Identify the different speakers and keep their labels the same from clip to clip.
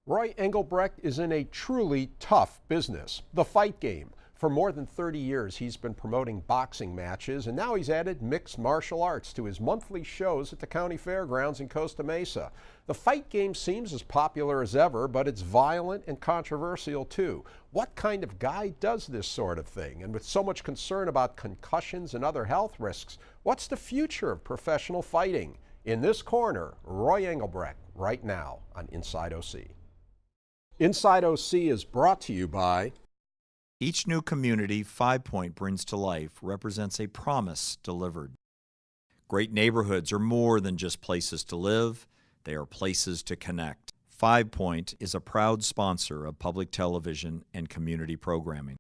Speaker 1: Roy Englebrecht is in a truly tough business, the fight game. For more than 30 years, he's been promoting boxing matches, and now he's added mixed martial arts to his monthly shows at the county fairgrounds in Costa Mesa. The fight game seems as popular as ever, but it's violent and controversial too. What kind of guy does this sort of thing? And with so much concern about concussions and other health risks, what's the future of professional fighting? In this corner, Roy Englebrecht, right now on Inside OC. Inside OC is brought to you by...
Speaker 2: Each new community 5 Point brings to life represents a promise delivered. Great neighborhoods are more than just places to live, they are places to connect. 5 Point is a proud sponsor of public television and community programming.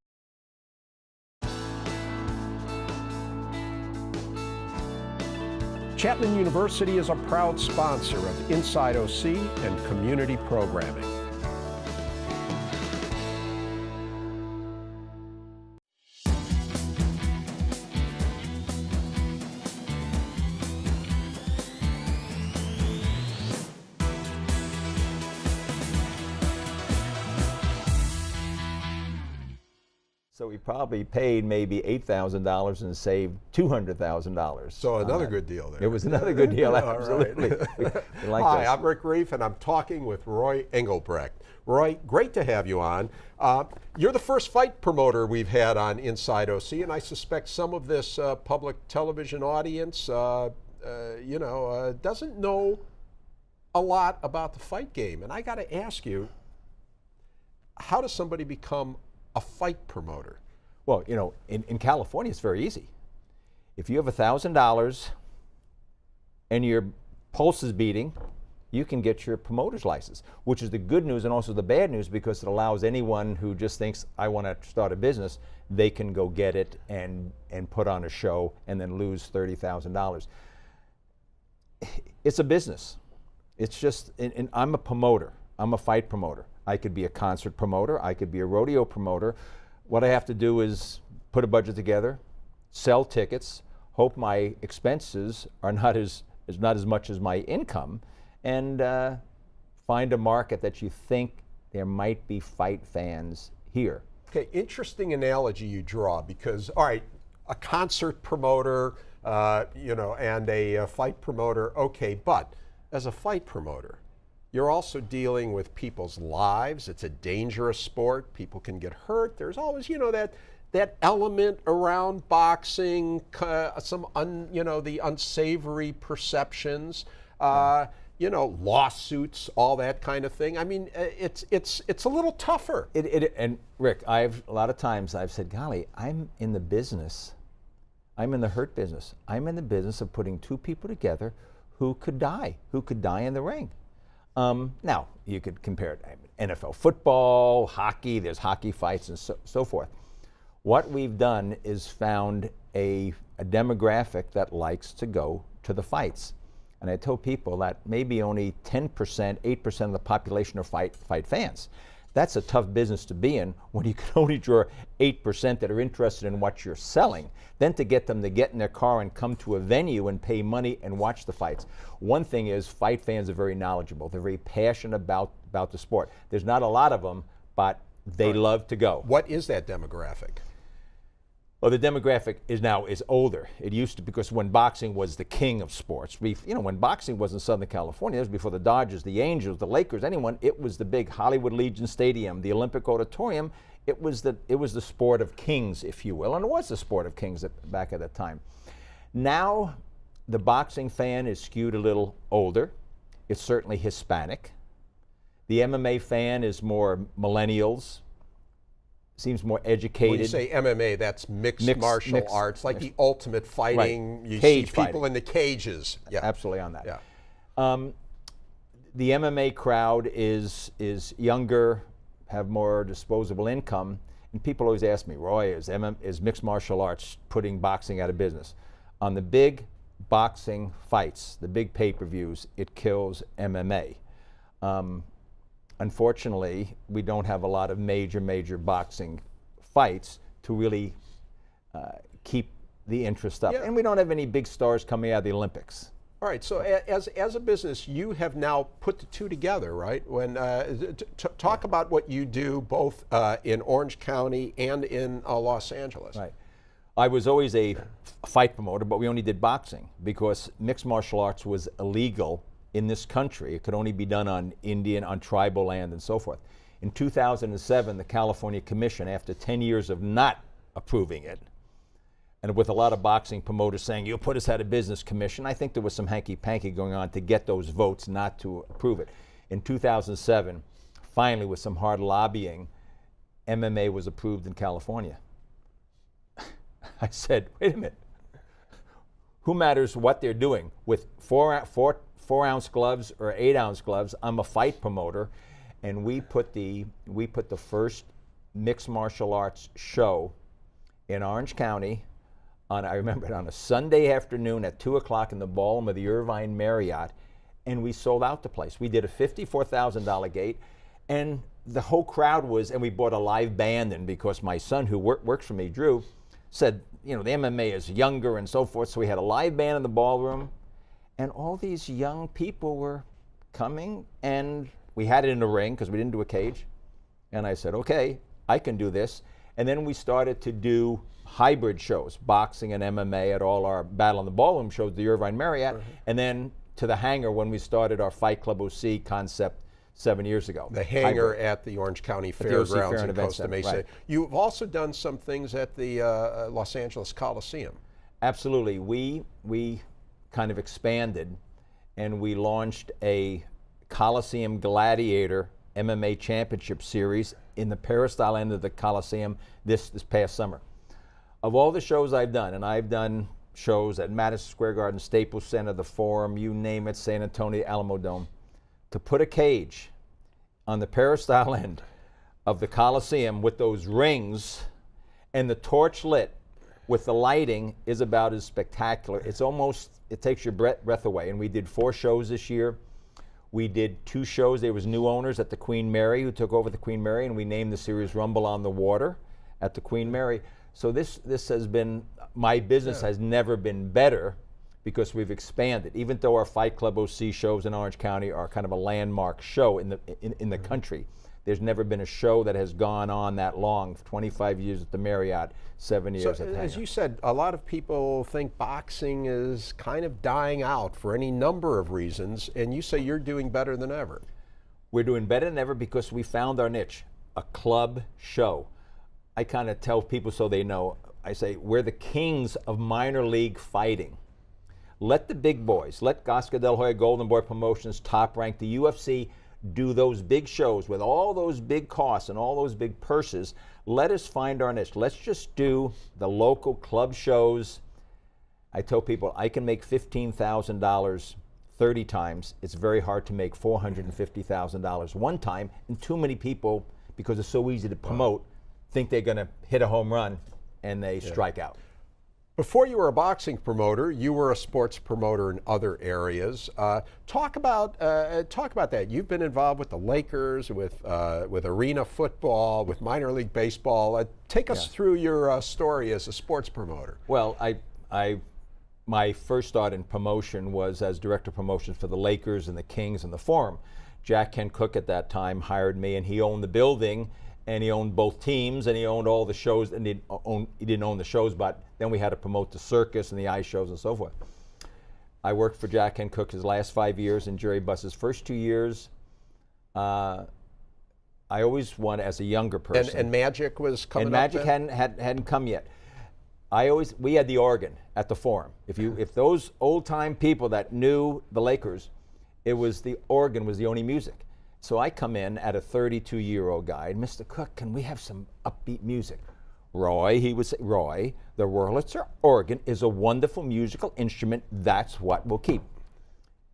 Speaker 1: Chapman University is a proud sponsor of Inside OC and community programming.
Speaker 3: So we probably paid maybe $8,000 and saved $200,000.
Speaker 1: So another good deal there.
Speaker 3: It was another good deal, absolutely. We like
Speaker 1: Hi,
Speaker 3: this.
Speaker 1: I'm Rick Reiff, and I'm talking with Roy Englebrecht. Roy, great to have you on. You're the first fight promoter we've had on Inside OC, and I suspect some of this public television audience, doesn't know a lot about the fight game. And I got to ask you, how does somebody become a fight promoter?
Speaker 3: Well, in California, it's very easy. If you have $1,000 and your pulse is beating, you can get your promoter's license, which is the good news and also the bad news, because it allows anyone who just thinks, I want to start a business, they can go get it and put on a show and then lose $30,000. It's a business. It's just, and I'm a promoter. I'm a fight promoter. I could be a concert promoter. I could be a rodeo promoter. What I have to do is put a budget together, sell tickets, hope my expenses are not as much as my income, and find a market that you think there might be fight fans here.
Speaker 1: Okay, interesting analogy you draw, because, all right, a concert promoter, and a fight promoter, okay, but as a fight promoter, you're also dealing with people's lives. It's a dangerous sport. People can get hurt. There's always, that element around boxing, the unsavory perceptions, lawsuits, all that kind of thing. I mean, it's a little tougher.
Speaker 3: And Rick, a lot of times I've said, golly, I'm in the business. I'm in the hurt business. I'm in the business of putting two people together who could die in the ring. Now, you could compare it to NFL football, hockey, there's hockey fights and so forth. What we've done is found a demographic that likes to go to the fights. And I told people that maybe only 10%, 8% of the population are fight fans. That's a tough business to be in when you can only draw 8% that are interested in what you're selling. Then to get them to get in their car and come to a venue and pay money and watch the fights. One thing is, fight fans are very knowledgeable. They're very passionate about the sport. There's not a lot of them, but they love to go.
Speaker 1: What is that demographic?
Speaker 3: Well, the demographic is older. It used to, because when boxing was the king of sports, when boxing was in Southern California, it was before the Dodgers, the Angels, the Lakers, anyone, it was the big Hollywood Legion Stadium, the Olympic Auditorium. It was the sport of kings, if you will, and it was the sport of kings back at that time. Now, the boxing fan is skewed a little older. It's certainly Hispanic. The MMA fan is more millennials. Seems more educated.
Speaker 1: When you say MMA, that's mixed martial arts, like the ultimate fighting.
Speaker 3: Right.
Speaker 1: You
Speaker 3: Cage
Speaker 1: see people
Speaker 3: fighting.
Speaker 1: in the cages. Yeah.
Speaker 3: Absolutely on that.
Speaker 1: Yeah.
Speaker 3: The MMA crowd is younger, have more disposable income, and people always ask me, Roy, is mixed martial arts putting boxing out of business? On the big boxing fights, the big pay-per-views, it kills MMA. Unfortunately, we don't have a lot of major boxing fights to really keep the interest up.
Speaker 1: Yeah.
Speaker 3: And we don't have any big stars coming out of the Olympics.
Speaker 1: All right, so as a business, you have now put the two together, right? When talk about what you do both in Orange County and in Los Angeles.
Speaker 3: Right. I was always a fight promoter, but we only did boxing because mixed martial arts was illegal in this country. It could only be done on Indian, on tribal land, and so forth. In 2007, the California Commission, after 10 years of not approving it, and with a lot of boxing promoters saying, you'll put us out of business, commission, I think there was some hanky-panky going on to get those votes not to approve it. In 2007, finally, with some hard lobbying, MMA was approved in California. I said, wait a minute. Who matters what they're doing? With 4-ounce gloves or 8-ounce gloves, I'm a fight promoter, and we put the first mixed martial arts show in Orange County I remember it on a Sunday afternoon at 2 o'clock in the ballroom of the Irvine Marriott, and we sold out the place. We did a $54,000 gate, and the whole crowd was, and we brought a live band in because my son, who works for me, Drew, said, you know, the MMA is younger and so forth, so we had a live band in the ballroom, and all these young people were coming, and we had it in the ring because we didn't do a cage, and I said, okay, I can do this. And then we started to do hybrid shows, boxing and MMA at all our Battle in the Ballroom shows, the Irvine Marriott, and then to the Hangar when we started our Fight Club OC concept 7 years ago.
Speaker 1: The Hangar at the Orange County Fairgrounds in Costa Mesa.
Speaker 3: Right.
Speaker 1: You've also done some things at the Los Angeles Coliseum.
Speaker 3: Absolutely. We kind of expanded, and we launched a Coliseum Gladiator MMA Championship Series in the peristyle end of the Coliseum this past summer. Of all the shows I've done, and I've done shows at Madison Square Garden, Staples Center, the Forum, you name it, San Antonio, Alamo Dome, to put a cage on the peristyle end of the Coliseum with those rings and the torch lit with the lighting is about as spectacular. It's almost, it takes your breath away. And we did 4 shows this year. We did 2 shows. There was new owners at the Queen Mary who took over the Queen Mary, and we named the series Rumble on the Water at the Queen Mary. So this has been, my business has never been better because we've expanded. Even though our Fight Club OC shows in Orange County are kind of a landmark show in the country, there's never been a show that has gone on that long, 25 years at the Marriott, 7 years at the Hangar.
Speaker 1: As you said, a lot of people think boxing is kind of dying out for any number of reasons, and you say you're doing better than ever.
Speaker 3: We're doing better than ever because we found our niche, a club show. I kind of tell people so they know, I say, we're the kings of minor league fighting. Let the big boys, let Oscar De La Hoya, Golden Boy Promotions, Top Rank, the UFC, do those big shows with all those big costs and all those big purses. Let us find our niche. Let's just do the local club shows. I tell people I can make $15,000 30 times. It's very hard to make $450,000 one time, and too many people, because it's so easy to promote, think they're going to hit a home run and they strike out.
Speaker 1: Before you were a boxing promoter, you were a sports promoter in other areas. Talk about that. You've been involved with the Lakers, with arena football, with minor league baseball. Take us through your story as a sports promoter.
Speaker 3: Well, my first start in promotion was as director of promotions for the Lakers and the Kings and the Forum. Jack Ken Cook at that time hired me, and he owned the building. And he owned both teams, and he owned all the shows, and he didn't own the shows, but then we had to promote the circus and the ice shows and so forth. I worked for Jack Ken Cook his last 5 years, and Jerry Buss's first 2 years. I always wanted, as a younger person.
Speaker 1: And Magic was coming
Speaker 3: up. And Magic hadn't come yet. We had the organ at the Forum. If those old time people that knew the Lakers, the organ was the only music. So I come in at a 32-year-old guy, and Mr. Cook, can we have some upbeat music? Roy, he would say, Roy, the Wurlitzer organ is a wonderful musical instrument. That's what we'll keep.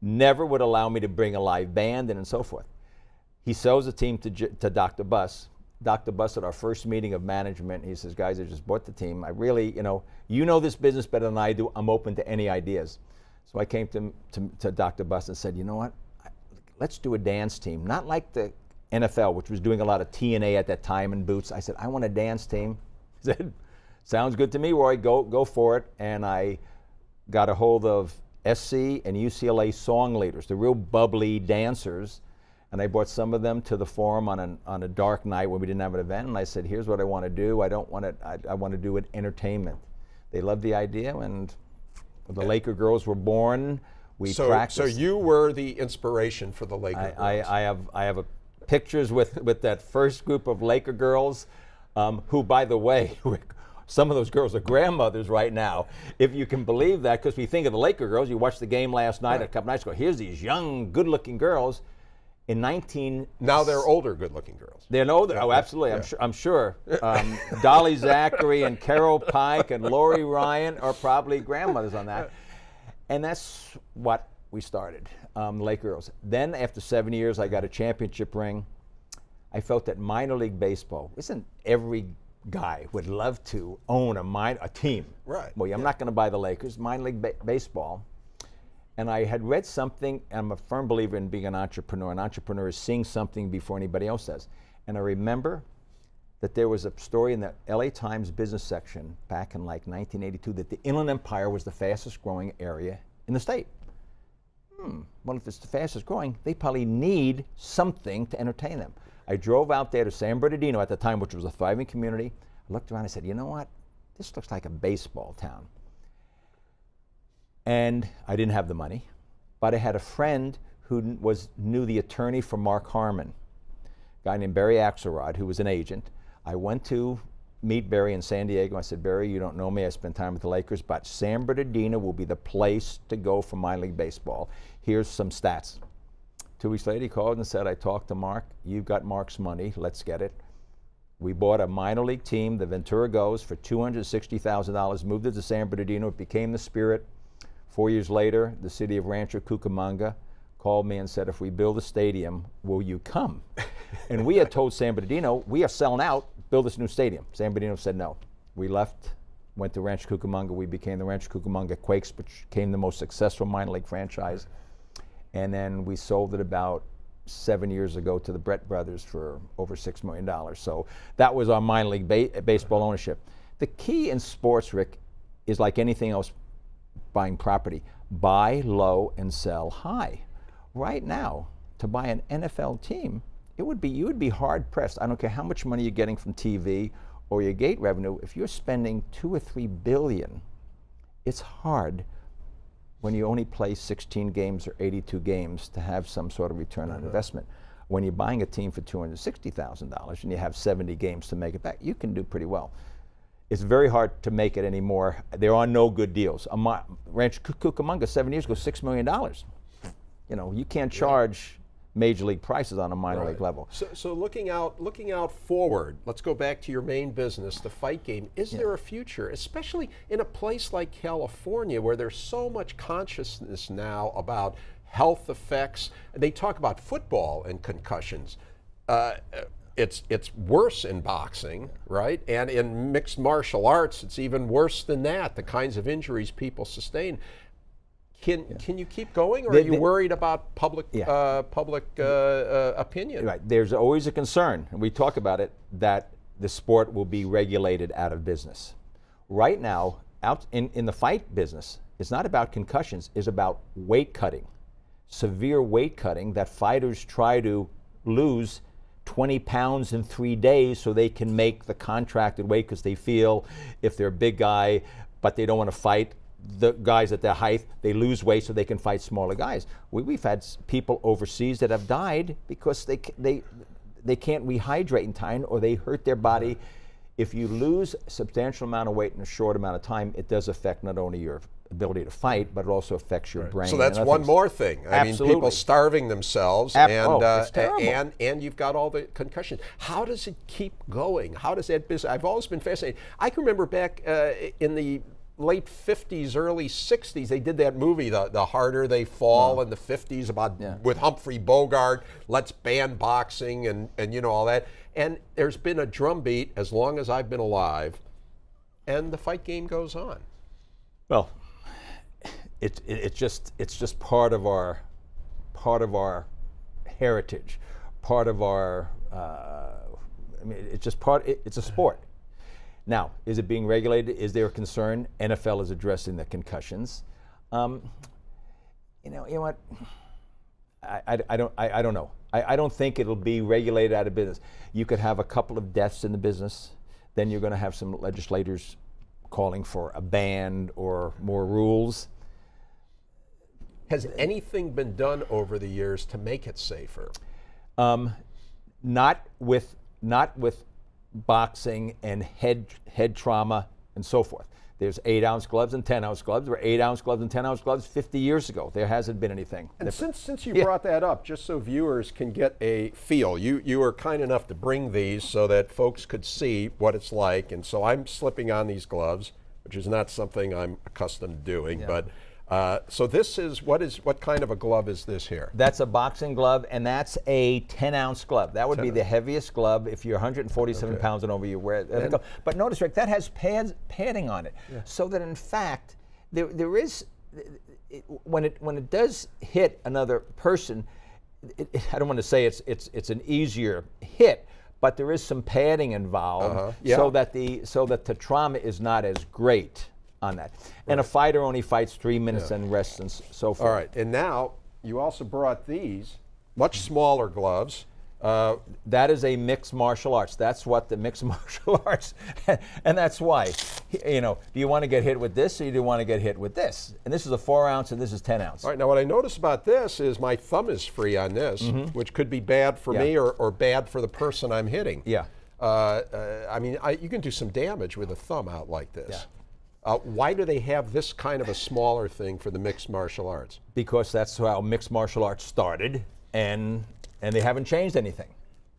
Speaker 3: Never would allow me to bring a live band in and so forth. He sells the team to Dr. Buss. Dr. Buss at our first meeting of management, he says, guys, I just bought the team. I really, you know this business better than I do. I'm open to any ideas. So I came to Dr. Buss and said, you know what? Let's do a dance team, not like the NFL, which was doing a lot of TNA at that time and boots. I said, I want a dance team. He said, sounds good to me, Roy, go for it. And I got a hold of SC and UCLA song leaders, the real bubbly dancers. And I brought some of them to the Forum on a dark night when we didn't have an event, and I said, here's what I want to do. I want to do it entertainment. They loved the idea, and the Laker girls were born. We practiced.
Speaker 1: So you were the inspiration for the Laker girls.
Speaker 3: I have pictures with that first group of Laker girls, who, by the way, some of those girls are grandmothers right now, if you can believe that, because we think of the Laker girls. You watched the game last night, a couple nights ago. Here's these young, good-looking girls.
Speaker 1: Now they're older, good-looking girls.
Speaker 3: They're older. Oh, absolutely. Yeah. I'm sure. Dolly Zachary and Carol Pike and Lori Ryan are probably grandmothers on that. And that's what we started, Laker girls. Then, after 7 years, I got a championship ring. I felt that minor league baseball, isn't every guy would love to own a team?
Speaker 1: Right.
Speaker 3: Well, I'm not going to buy the Lakers. Minor league baseball. And I had read something, and I'm a firm believer in being an entrepreneur. An entrepreneur is seeing something before anybody else does. And I remember that there was a story in the LA Times business section back in like 1982 that the Inland Empire was the fastest growing area in the state. Well, if it's the fastest growing, they probably need something to entertain them. I drove out there to San Bernardino at the time, which was a thriving community. I looked around and said, you know what? This looks like a baseball town. And I didn't have the money, but I had a friend who knew the attorney for Mark Harmon, a guy named Barry Axelrod, who was an agent. I went to meet Barry in San Diego. I said, Barry, you don't know me. I spent time with the Lakers, but San Bernardino will be the place to go for minor league baseball. Here's some stats. 2 weeks later, he called and said, I talked to Mark. You've got Mark's money. Let's get it. We bought a minor league team, the Ventura Goes, for $260,000, moved it to San Bernardino. It became the Spirit. 4 years later, the city of Rancho Cucamonga called me and said, if we build a stadium, will you come? And we had told San Bernardino, we are selling out, build this new stadium. San Bernardino said no. We left, went to Rancho Cucamonga. We became the Rancho Cucamonga Quakes, which became the most successful minor league franchise. And then we sold it about 7 years ago to the Brett brothers for over $6 million. So that was our minor league baseball ownership. The key in sports, Rick, is like anything else, buying property. Buy low and sell high. Right now, to buy an NFL team, you would be hard pressed. I don't care how much money you're getting from TV or your gate revenue. If you're spending $2 or $3 billion, it's hard when you only play 16 games or 82 games to have some sort of return on investment. When you're buying a team for $260,000 and you have 70 games to make it back, you can do pretty well. It's very hard to make it anymore. There are no good deals. Rancho Cucamonga 7 years ago, $6 million. You know, you can't charge major league prices on a minor league level.
Speaker 1: So looking out forward, let's go back to your main business, the fight game. Is there a future, especially in a place like California where there's so much consciousness now about health effects? They talk about football and concussions. It's worse in boxing, right? And in mixed martial arts, it's even worse than that, the kinds of injuries people sustain. Can you keep going, or are you worried about public opinion?
Speaker 3: Right. There's always a concern, and we talk about it, that the sport will be regulated out of business. Right now, out in the fight business, it's not about concussions, it's about weight cutting. Severe weight cutting that fighters try to lose 20 pounds in 3 days so they can make the contracted weight because they feel if they're a big guy but they don't want to fight the guys at their height, they lose weight so they can fight smaller guys. We've had people overseas that have died because they can't rehydrate in time or they hurt their body. If you lose a substantial amount of weight in a short amount of time, it does affect not only your ability to fight, but it also affects your brain.
Speaker 1: So that's one more thing. I mean, people starving themselves, and you've got all the concussions. How does it keep going? How does that business? I've always been fascinated. I can remember back in the late 50s, early 60s, they did that movie, The Harder They Fall, in the 50s about with Humphrey Bogart. Let's ban boxing and you know all that. And there's been a drumbeat as long as I've been alive, and the fight game goes on.
Speaker 3: Well, it's just part of our heritage, part of our. I mean, it's just part. It's a sport. Now, is it being regulated? Is there a concern? NFL is addressing the concussions. You know what? I don't know. I don't think it'll be regulated out of business. You could have a couple of deaths in the business, then you're going to have some legislators calling for a ban or more rules.
Speaker 1: Has anything been done over the years to make it safer?
Speaker 3: Not with boxing and head trauma and so forth. There's 8-ounce gloves and 10-ounce gloves. There were 8-ounce gloves and 10-ounce gloves 50 years ago. There hasn't been anything.
Speaker 1: And since you brought that up, just so viewers can get a feel, you were kind enough to bring these so that folks could see what it's like. And so I'm slipping on these gloves, which is not something I'm accustomed to doing.
Speaker 3: Yeah.
Speaker 1: But so this is what kind of a glove is this here?
Speaker 3: That's a boxing glove, and that's a 10-ounce glove. That would be the heaviest glove. If you're 147 pounds and over, you wear it. But notice, Rick, that has padding on it, so that in fact there is, when it does hit another person, I don't want to say it's an easier hit, but there is some padding involved, so that the trauma is not as great on that. And a fighter only fights 3 minutes and rests and so forth.
Speaker 1: All right, and now you also brought these much smaller gloves.
Speaker 3: That is a mixed martial arts. That's what the mixed martial arts, and that's why. You know, do you want to get hit with this, or do you want to get hit with this? And this is a 4-ounce, and this is 10-ounce.
Speaker 1: All right, now what I notice about this is my thumb is free on this, which could be bad for me or bad for the person I'm hitting.
Speaker 3: Yeah.
Speaker 1: I mean, you can do some damage with a thumb out like this.
Speaker 3: Yeah.
Speaker 1: Why do they have this kind of a smaller thing for the mixed martial arts?
Speaker 3: Because that's how mixed martial arts started, and they haven't changed anything.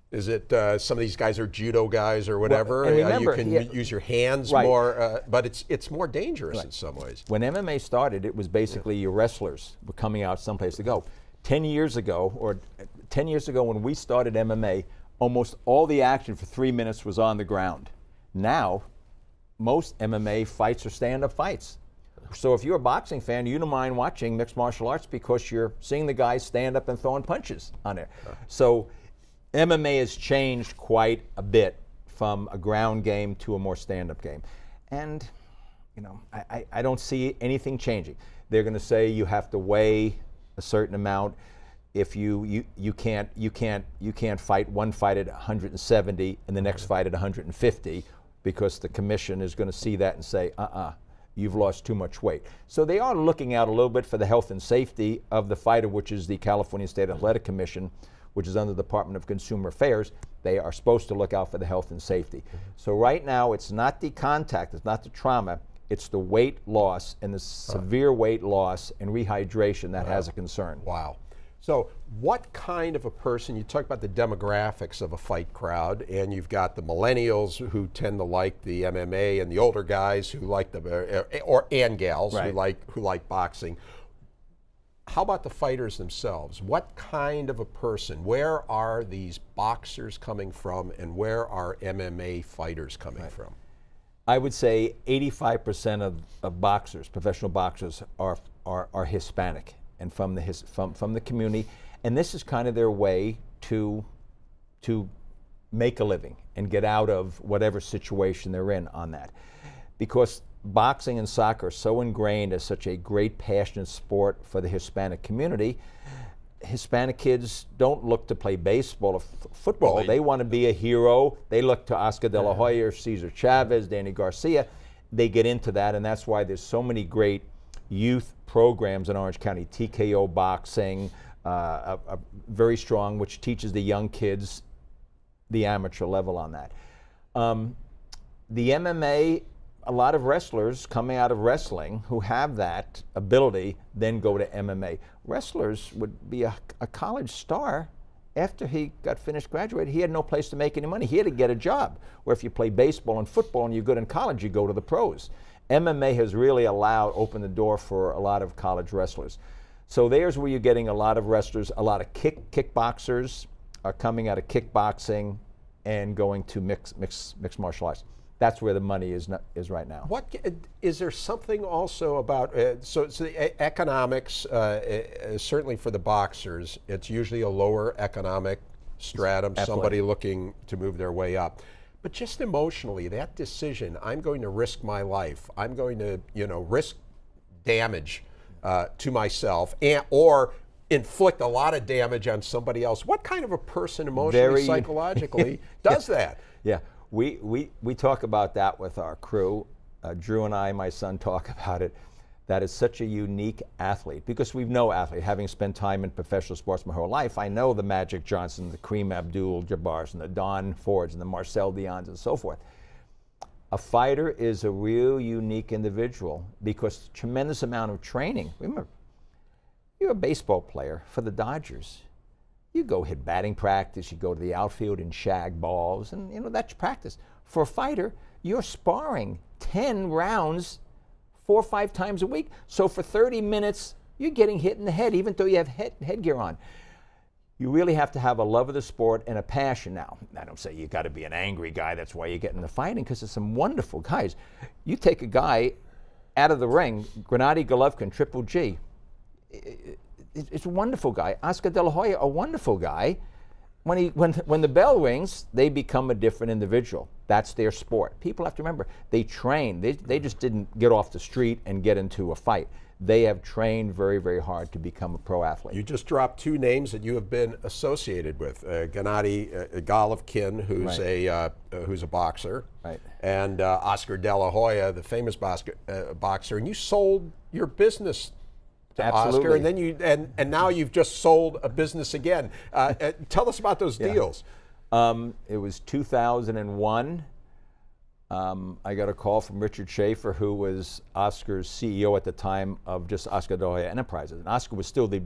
Speaker 1: Is it some of these guys are judo guys or whatever?
Speaker 3: Well, and remember,
Speaker 1: you can use your hands more, but it's more dangerous in some ways.
Speaker 3: When MMA started, it was basically your wrestlers were coming out someplace to go. 10 years ago when we started MMA, almost all the action for 3 minutes was on the ground. Now, most MMA fights are stand-up fights. So if you're a boxing fan, you don't mind watching mixed martial arts because you're seeing the guys stand up and throwing punches on there. So MMA has changed quite a bit from a ground game to a more stand-up game. And, you know, I don't see anything changing. They're going to say you have to weigh a certain amount. If you can't fight one fight at 170 and the next fight at 150, because the commission is going to see that and say, you've lost too much weight. So they are looking out a little bit for the health and safety of the fighter, which is the California State Athletic Commission, which is under the Department of Consumer Affairs. They are supposed to look out for the health and safety. So right now, it's not the contact, it's not the trauma, it's the weight loss and the severe weight loss and rehydration that has a concern.
Speaker 1: Wow. So what kind of a person, you talk about the demographics of a fight crowd, and you've got the millennials who tend to like the MMA and the older guys who like and gals who like boxing. How about the fighters themselves? What kind of a person, where are these boxers coming from and where are MMA fighters coming from?
Speaker 3: I would say 85% of boxers, professional boxers, are Hispanic and from the community, and this is kind of their way to make a living and get out of whatever situation they're in on that. Because boxing and soccer are so ingrained as such a great, passionate sport for the Hispanic community, Hispanic kids don't look to play baseball or football. They want to be a hero. They look to Oscar De La Hoya, Cesar Chavez, Danny Garcia. They get into that, and that's why there's so many great youth programs in Orange County. TKO Boxing, very strong, which teaches the young kids the amateur level on that. The MMA, a lot of wrestlers coming out of wrestling who have that ability then go to MMA. Wrestlers would be a college star. After he got finished graduating, he had no place to make any money. He had to get a job. Where if you play baseball and football and you're good in college, you go to the pros. MMA has really opened the door for a lot of college wrestlers. So there's where you're getting a lot of wrestlers, a lot of kickboxers are coming out of kickboxing and going to mixed martial arts. That's where the money is right now.
Speaker 1: What is there something also about so the economics? Certainly for the boxers, it's usually a lower economic stratum, somebody looking to move their way up. But just emotionally, that decision, I'm going to risk my life, I'm going to risk damage to myself, or inflict a lot of damage on somebody else. What kind of a person emotionally, psychologically does that?
Speaker 3: Yeah, we talk about that with our crew. Drew and I, my son, talk about it. That is such a unique athlete, because we know athlete. Having spent time in professional sports my whole life, I know the Magic Johnson, the Kareem Abdul-Jabbars, and the Don Fords, and the Marcel Dion's, and so forth. A fighter is a real unique individual because tremendous amount of training. Remember, you're a baseball player for the Dodgers. You go hit batting practice, you go to the outfield and shag balls, and that's practice. For a fighter, you're sparring 10 rounds 4 or 5 times a week. So for 30 minutes, you're getting hit in the head, even though you have headgear on. You really have to have a love of the sport and a passion. Now, I don't say you got to be an angry guy, that's why you get into fighting, because there's some wonderful guys. You take a guy out of the ring, Gennady Golovkin, Triple G, it's a wonderful guy. Oscar De La Hoya, a wonderful guy. When the bell rings, they become a different individual. That's their sport. People have to remember, they train. They just didn't get off the street and get into a fight. They have trained very, very hard to become a pro athlete.
Speaker 1: You just dropped 2 names that you have been associated with: Gennady Golovkin, who's a boxer,
Speaker 3: right,
Speaker 1: and Oscar De La Hoya, the famous boxer. And you sold your business to
Speaker 3: Absolutely.
Speaker 1: Oscar, and then and now you've just sold a business again. Tell us about those deals.
Speaker 3: It was 2001. I got a call from Richard Schaefer, who was Oscar's CEO at the time of just Oscar De La Hoya Enterprises. And Oscar was still the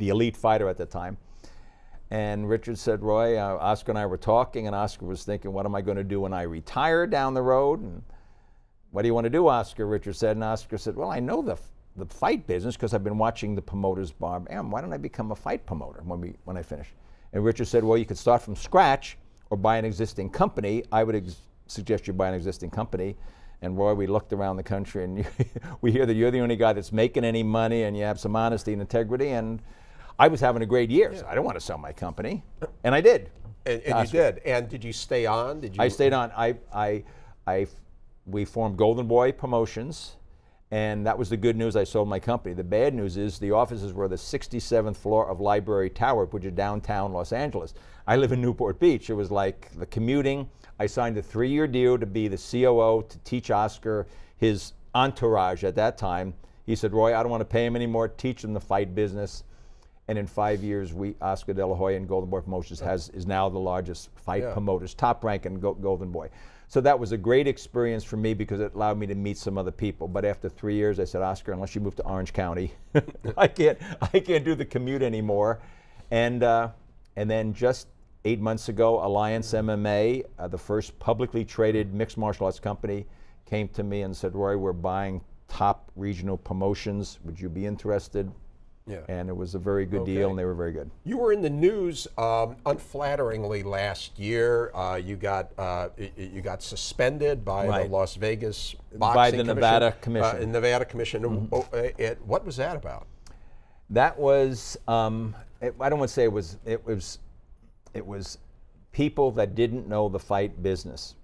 Speaker 3: elite fighter at the time. And Richard said, Roy, Oscar and I were talking, and Oscar was thinking, what am I going to do when I retire down the road? And what do you want to do, Oscar? Richard said. And Oscar said, well, I know the fight business because I've been watching the promoters, Bob Arum. Why don't I become a fight promoter when I finish? And Richard said, well, you could start from scratch or buy an existing company. I would suggest you buy an existing company. And Roy, we looked around the country, and we hear that you're the only guy that's making any money, and you have some honesty and integrity. And I was having a great year, so I don't want to sell my company. And I did.
Speaker 1: And you did. And did you stay on? Did you?
Speaker 3: I stayed on. We formed Golden Boy Promotions. And that was the good news. I sold my company. The bad news is the offices were the 67th floor of Library Tower, which is downtown Los Angeles. I live in Newport Beach. It was like the commuting. I signed a 3-year deal to be the COO to teach Oscar his entourage at that time. He said, Roy, I don't want to pay him anymore. Teach him the fight business. And in 5 years, Oscar De La Hoya and Golden Boy Promotions is now the largest fight promoters, top rank in Golden Boy. So that was a great experience for me because it allowed me to meet some other people. But after 3 years, I said, Oscar, unless you move to Orange County, I can't do the commute anymore. And then just 8 months ago, Alliance MMA, the first publicly traded mixed martial arts company, came to me and said, Roy, we're buying top regional promotions. Would you be interested? Yeah. And it was a very good deal, and they were very good.
Speaker 1: You were in the news unflatteringly last year. You got suspended by the Las Vegas boxing
Speaker 3: Nevada Commission.
Speaker 1: Nevada Commission. What was that about?
Speaker 3: That was I don't want to say it was people that didn't know the fight business.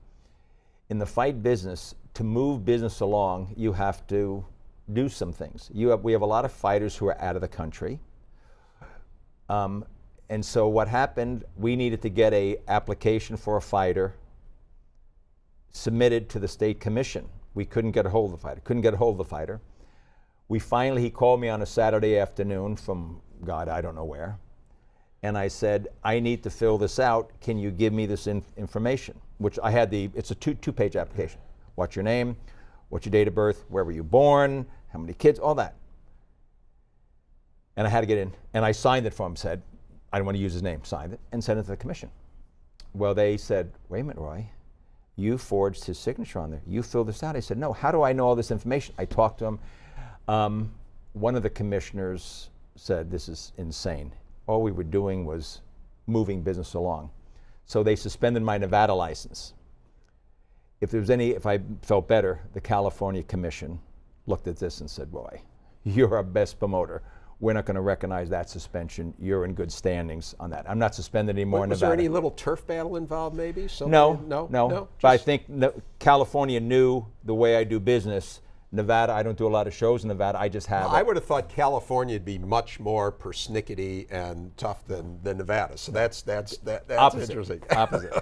Speaker 3: In the fight business, to move business along, you have to do some things. We have a lot of fighters who are out of the country. And so what happened, we needed to get an application for a fighter submitted to the state commission. We couldn't get a hold of the fighter. He called me on a Saturday afternoon from God, I don't know where. And I said, I need to fill this out. Can you give me this information? Which I had it's a two-page application. What's your name? What's your date of birth? Where were you born? How many kids? All that. And I had to get in. And I signed it for him, said, I don't want to use his name, signed it, and sent it to the commission. Well, they said, wait a minute, Roy, you forged his signature on there. You filled this out. I said, no, how do I know all this information? I talked to him. One of the commissioners said, this is insane. All we were doing was moving business along. So they suspended my Nevada license. If I felt better, the California Commission looked at this and said, Roy, you're our best promoter. We're not going to recognize that suspension. You're in good standings on that. I'm not suspended anymore in Nevada.
Speaker 1: Was there any little turf battle involved maybe?
Speaker 3: No. But I think California knew the way I do business. Nevada, I don't do a lot of shows in Nevada. I just have
Speaker 1: I
Speaker 3: it.
Speaker 1: would have thought California would be much more persnickety and tough than Nevada. So that's
Speaker 3: Opposite.
Speaker 1: interesting.
Speaker 3: Opposite.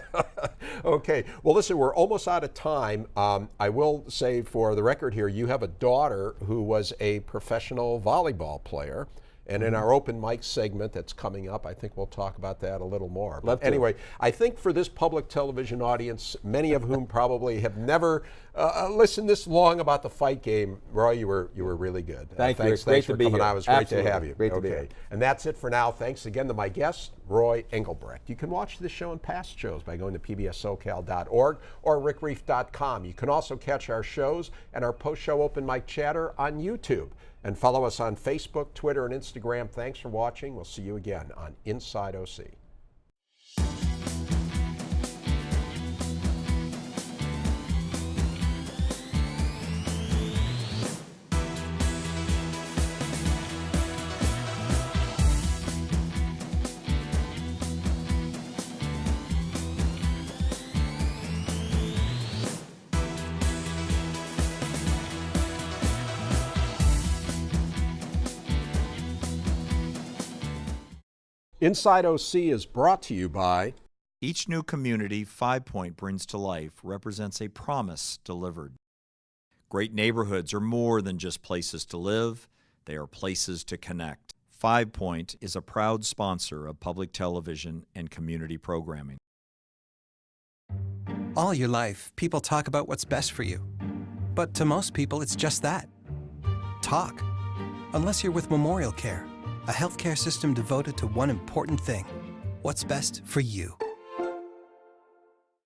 Speaker 1: Okay. Well, listen, we're almost out of time. I will say for the record here, you have a daughter who was a professional volleyball player. And in our open mic segment that's coming up, I think we'll talk about that a little more.
Speaker 3: Love to.
Speaker 1: Anyway, I think for this public television audience, many of whom probably have never listened this long about the fight game, Roy, you were really good.
Speaker 3: Thank you.
Speaker 1: Thanks,
Speaker 3: It's great
Speaker 1: thanks
Speaker 3: to
Speaker 1: for
Speaker 3: be
Speaker 1: coming
Speaker 3: here.
Speaker 1: on. It was great
Speaker 3: Absolutely.
Speaker 1: to have you.
Speaker 3: Great to be here.
Speaker 1: And that's it for now. Thanks again to my guest, Roy Englebrecht. You can watch this show and past shows by going to pbssocal.org or rickreiff.com. You can also catch our shows and our post-show open mic chatter on YouTube. And follow us on Facebook, Twitter, and Instagram. Thanks for watching. We'll see you again on Inside OC. Inside OC is brought to you by
Speaker 2: Each new community 5 Point brings to life represents a promise delivered. Great neighborhoods are more than just places to live, they are places to connect. 5 Point is a proud sponsor of public television and community programming.
Speaker 4: All your life, people talk about what's best for you. But to most people, it's just that. Talk. Unless you're with Memorial Care, a healthcare system devoted to one important thing: what's best for you.